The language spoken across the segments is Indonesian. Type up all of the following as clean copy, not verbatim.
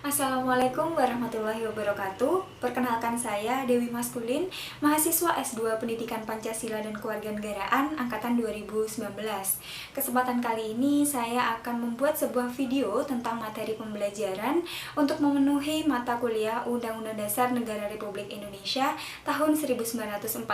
Assalamualaikum warahmatullahi wabarakatuh. Perkenalkan saya Dewi Maskulin, mahasiswa S2 Pendidikan Pancasila dan Kewarganegaraan angkatan 2019. Kesempatan kali ini saya akan membuat sebuah video tentang materi pembelajaran untuk memenuhi mata kuliah Undang-Undang Dasar Negara Republik Indonesia tahun 1945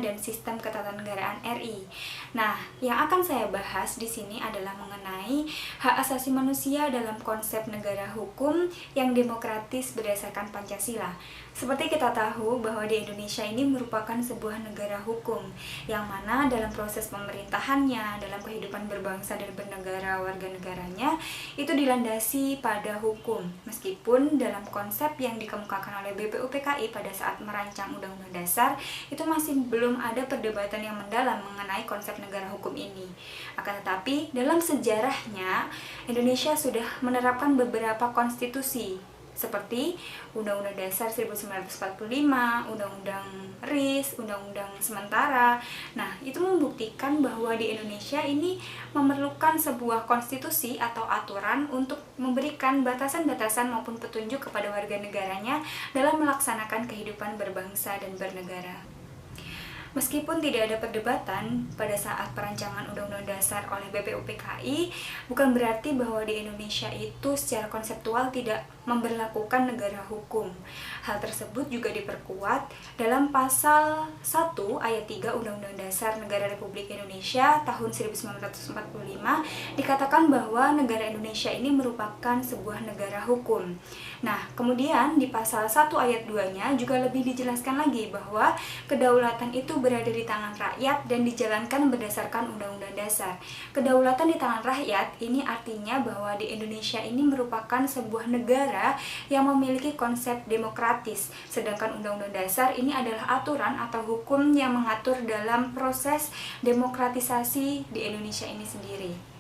dan Sistem Ketatanegaraan RI. Nah, yang akan saya bahas di sini adalah mengenai hak asasi manusia dalam konsep negara hukum yang demokratis berdasarkan Pancasila. Seperti kita tahu bahwa di Indonesia ini merupakan sebuah negara hukum yang mana dalam proses pemerintahannya, dalam kehidupan berbangsa dan bernegara warga negaranya itu dilandasi pada hukum. Meskipun dalam konsep yang dikemukakan oleh BPUPKI pada saat merancang Undang-Undang Dasar itu masih belum ada perdebatan yang mendalam mengenai konsep negara hukum ini. Akan tetapi dalam sejarahnya Indonesia sudah menerapkan beberapa konstitusi seperti Undang-Undang Dasar 1945, Undang-Undang RIS, Undang-Undang Sementara. Nah, itu membuktikan bahwa di Indonesia ini memerlukan sebuah konstitusi atau aturan untuk memberikan batasan-batasan maupun petunjuk kepada warga negaranya dalam melaksanakan kehidupan berbangsa dan bernegara. Meskipun tidak ada perdebatan pada saat perancangan Undang-Undang Dasar oleh BPUPKI, bukan berarti bahwa di Indonesia itu secara konseptual tidak memberlakukan negara hukum. Hal tersebut juga diperkuat dalam pasal 1 ayat 3 Undang-Undang Dasar Negara Republik Indonesia tahun 1945 dikatakan bahwa negara Indonesia ini merupakan sebuah negara hukum. Nah, kemudian di pasal 1 ayat 2-nya juga lebih dijelaskan lagi bahwa kedaulatan itu berada di tangan rakyat dan dijalankan berdasarkan Undang-Undang Dasar. Kedaulatan di tangan rakyat ini artinya bahwa di Indonesia ini merupakan sebuah negara yang memiliki konsep demokratis, sedangkan Undang-Undang Dasar ini adalah aturan atau hukum yang mengatur dalam proses demokratisasi di Indonesia ini sendiri.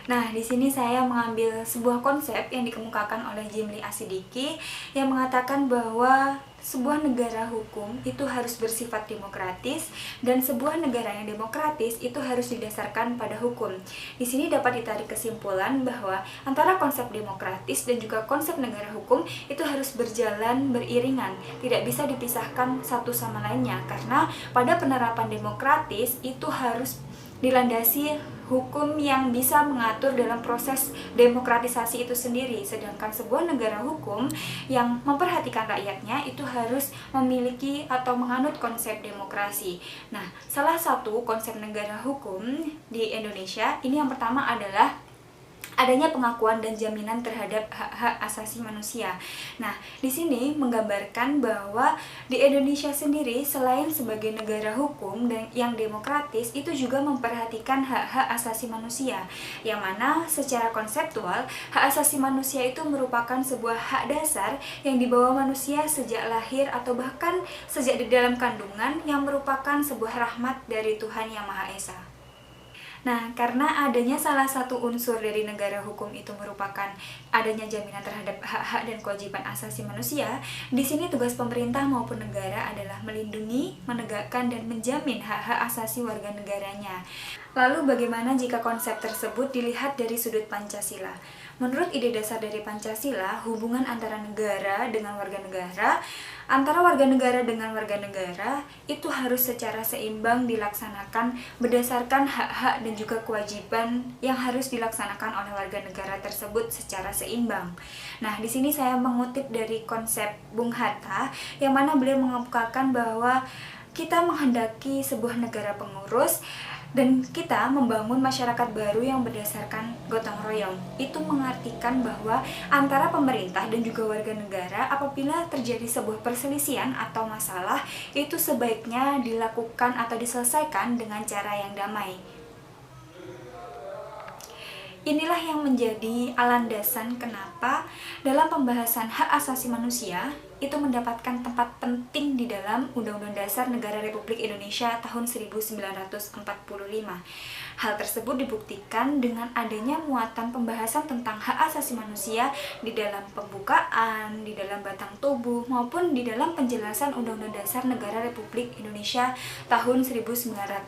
Nah, di sini saya mengambil sebuah konsep yang dikemukakan oleh Jimli Asidiki yang mengatakan bahwa sebuah negara hukum itu harus bersifat demokratis dan sebuah negara yang demokratis itu harus didasarkan pada hukum. Di sini dapat ditarik kesimpulan bahwa antara konsep demokratis dan juga konsep negara hukum itu harus berjalan beriringan, tidak bisa dipisahkan satu sama lainnya karena pada penerapan demokratis itu harus dilandasi hukum yang bisa mengatur dalam proses demokratisasi itu sendiri, sedangkan sebuah negara hukum yang memperhatikan rakyatnya itu harus memiliki atau menganut konsep demokrasi. Nah, salah satu konsep negara hukum di Indonesia ini yang pertama adalah adanya pengakuan dan jaminan terhadap hak-hak asasi manusia. Nah, di sini menggambarkan bahwa di Indonesia sendiri selain sebagai negara hukum dan yang demokratis itu juga memperhatikan hak-hak asasi manusia. Yang mana secara konseptual hak asasi manusia itu merupakan sebuah hak dasar yang dibawa manusia sejak lahir atau bahkan sejak di dalam kandungan yang merupakan sebuah rahmat dari Tuhan Yang Maha Esa. Nah, karena adanya salah satu unsur dari negara hukum itu merupakan adanya jaminan terhadap hak-hak dan kewajiban asasi manusia, di sini tugas pemerintah maupun negara adalah melindungi, menegakkan, dan menjamin hak-hak asasi warga negaranya. Lalu bagaimana jika konsep tersebut dilihat dari sudut Pancasila? Menurut ide dasar dari Pancasila, hubungan antara negara dengan warga negara, antara warga negara dengan warga negara, itu harus secara seimbang dilaksanakan berdasarkan hak-hak dan juga kewajiban yang harus dilaksanakan oleh warga negara tersebut secara seimbang. Nah, di sini saya mengutip dari konsep Bung Hatta, yang mana beliau mengemukakan bahwa kita menghendaki sebuah negara pengurus dan kita membangun masyarakat baru yang berdasarkan gotong royong. Itu mengartikan bahwa antara pemerintah dan juga warga negara apabila terjadi sebuah perselisihan atau masalah itu sebaiknya dilakukan atau diselesaikan dengan cara yang damai. Inilah yang menjadi landasan kenapa dalam pembahasan hak asasi manusia itu mendapatkan tempat penting di dalam Undang-Undang Dasar Negara Republik Indonesia tahun 1945. Hal tersebut dibuktikan dengan adanya muatan pembahasan tentang hak asasi manusia di dalam pembukaan, di dalam batang tubuh, maupun di dalam penjelasan Undang-Undang Dasar Negara Republik Indonesia tahun 1945.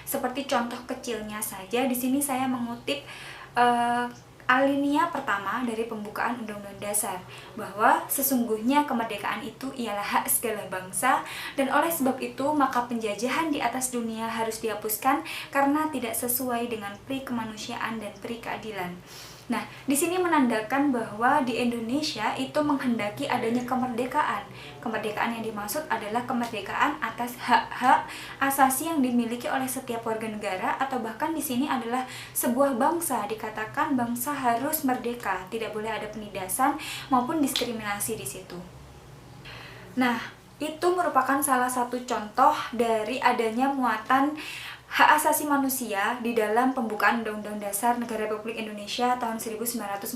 Seperti contoh kecilnya saja, di sini saya mengutip alinea pertama dari pembukaan Undang-Undang Dasar, bahwa sesungguhnya kemerdekaan itu ialah hak segala bangsa, dan oleh sebab itu maka penjajahan di atas dunia harus dihapuskan karena tidak sesuai dengan pri kemanusiaan dan pri keadilan. Nah, di sini menandakan bahwa di Indonesia itu menghendaki adanya kemerdekaan. Kemerdekaan yang dimaksud adalah kemerdekaan atas hak-hak asasi yang dimiliki oleh setiap warga negara, atau bahkan di sini adalah sebuah bangsa. Dikatakan bangsa harus merdeka, tidak boleh ada penindasan maupun diskriminasi di situ. Nah, itu merupakan salah satu contoh dari adanya muatan hak asasi manusia di dalam pembukaan Undang-Undang Dasar Negara Republik Indonesia tahun 1945.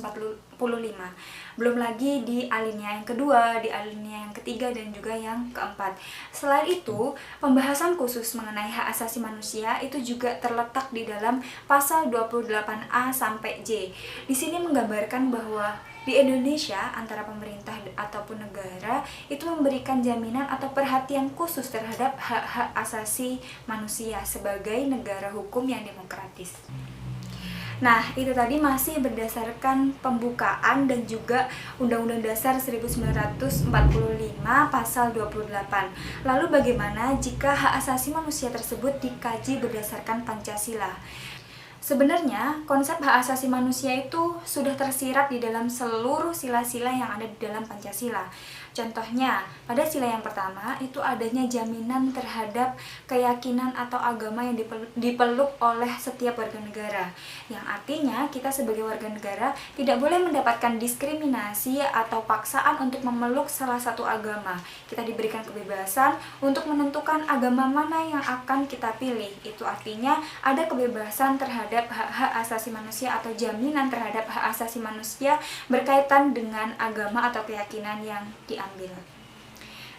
Belum lagi di alinea yang kedua, di alinea yang ketiga, dan juga yang keempat. Selain itu, pembahasan khusus mengenai hak asasi manusia itu juga terletak di dalam pasal 28A sampai J. Di sini menggambarkan bahwa di Indonesia, antara pemerintah ataupun negara itu memberikan jaminan atau perhatian khusus terhadap hak-hak asasi manusia sebagai negara hukum yang demokratis. Nah, itu tadi masih berdasarkan pembukaan dan juga Undang-Undang Dasar 1945 pasal 28. Lalu bagaimana jika hak asasi manusia tersebut dikaji berdasarkan Pancasila? Sebenarnya, konsep hak asasi manusia itu sudah tersirat di dalam seluruh sila-sila yang ada di dalam Pancasila. Contohnya, pada sila yang pertama itu adanya jaminan terhadap keyakinan atau agama yang dipeluk oleh setiap warga negara. Yang artinya, kita sebagai warga negara tidak boleh mendapatkan diskriminasi atau paksaan untuk memeluk salah satu agama. Kita diberikan kebebasan untuk menentukan agama mana yang akan kita pilih. Itu artinya ada kebebasan terhadap hak-hak asasi manusia atau jaminan terhadap hak asasi manusia berkaitan dengan agama atau keyakinan yang diambil.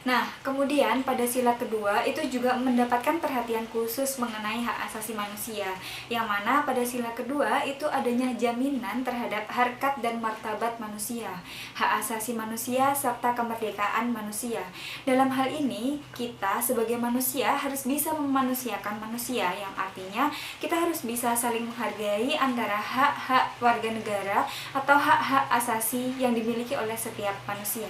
Nah, kemudian pada sila kedua itu juga mendapatkan perhatian khusus mengenai hak asasi manusia, yang mana pada sila kedua itu adanya jaminan terhadap harkat dan martabat manusia, hak asasi manusia, serta kemerdekaan manusia. Dalam hal ini, kita sebagai manusia harus bisa memanusiakan manusia, yang artinya kita harus bisa saling menghargai antara hak-hak warga negara atau hak-hak asasi yang dimiliki oleh setiap manusia.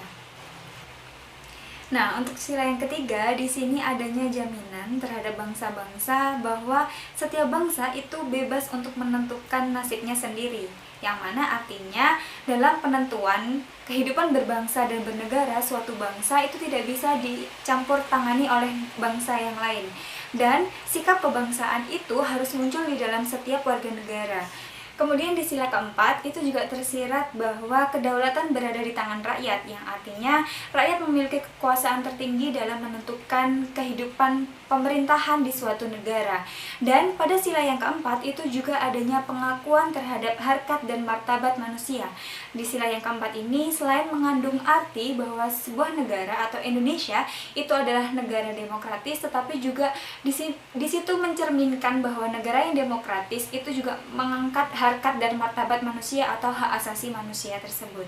Nah, untuk sila yang ketiga, di sini adanya jaminan terhadap bangsa-bangsa bahwa setiap bangsa itu bebas untuk menentukan nasibnya sendiri. Yang mana artinya dalam penentuan kehidupan berbangsa dan bernegara, suatu bangsa itu tidak bisa dicampur tangani oleh bangsa yang lain. Dan sikap kebangsaan itu harus muncul di dalam setiap warga negara. Kemudian di sila keempat itu juga tersirat bahwa kedaulatan berada di tangan rakyat, yang artinya rakyat memiliki kekuasaan tertinggi dalam menentukan kehidupan pemerintahan di suatu negara. Dan pada sila yang keempat itu juga adanya pengakuan terhadap harkat dan martabat manusia. Di sila yang keempat ini selain mengandung arti bahwa sebuah negara atau Indonesia itu adalah negara demokratis, tetapi juga di situ mencerminkan bahwa negara yang demokratis itu juga mengangkat harkat dan martabat manusia atau hak asasi manusia tersebut.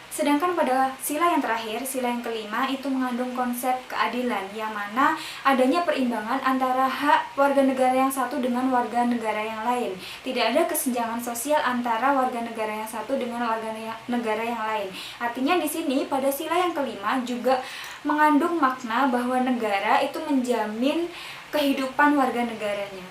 Sedangkan pada sila yang terakhir, sila yang kelima, itu mengandung konsep keadilan, yang mana adanya perimbangan antara hak warga negara yang satu dengan warga negara yang lain. Tidak ada kesenjangan sosial antara warga negara yang satu dengan warga negara yang lain. Artinya di sini pada sila yang kelima juga mengandung makna bahwa negara itu menjamin kehidupan warga negaranya.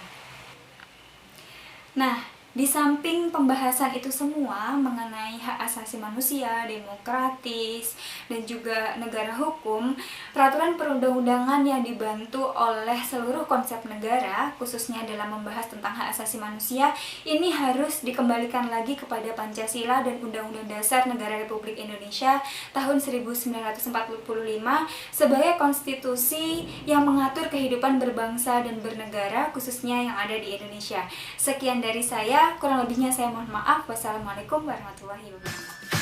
Nah, di samping pembahasan itu semua mengenai hak asasi manusia, demokratis, dan juga negara hukum, peraturan perundang-undangan yang dibantu oleh seluruh konsep negara, khususnya dalam membahas tentang hak asasi manusia, ini harus dikembalikan lagi kepada Pancasila dan Undang-Undang Dasar Negara Republik Indonesia tahun 1945 sebagai konstitusi yang mengatur kehidupan berbangsa dan bernegara, khususnya yang ada di Indonesia. Sekian dari saya. Kurang lebihnya saya mohon maaf. Wassalamualaikum warahmatullahi wabarakatuh.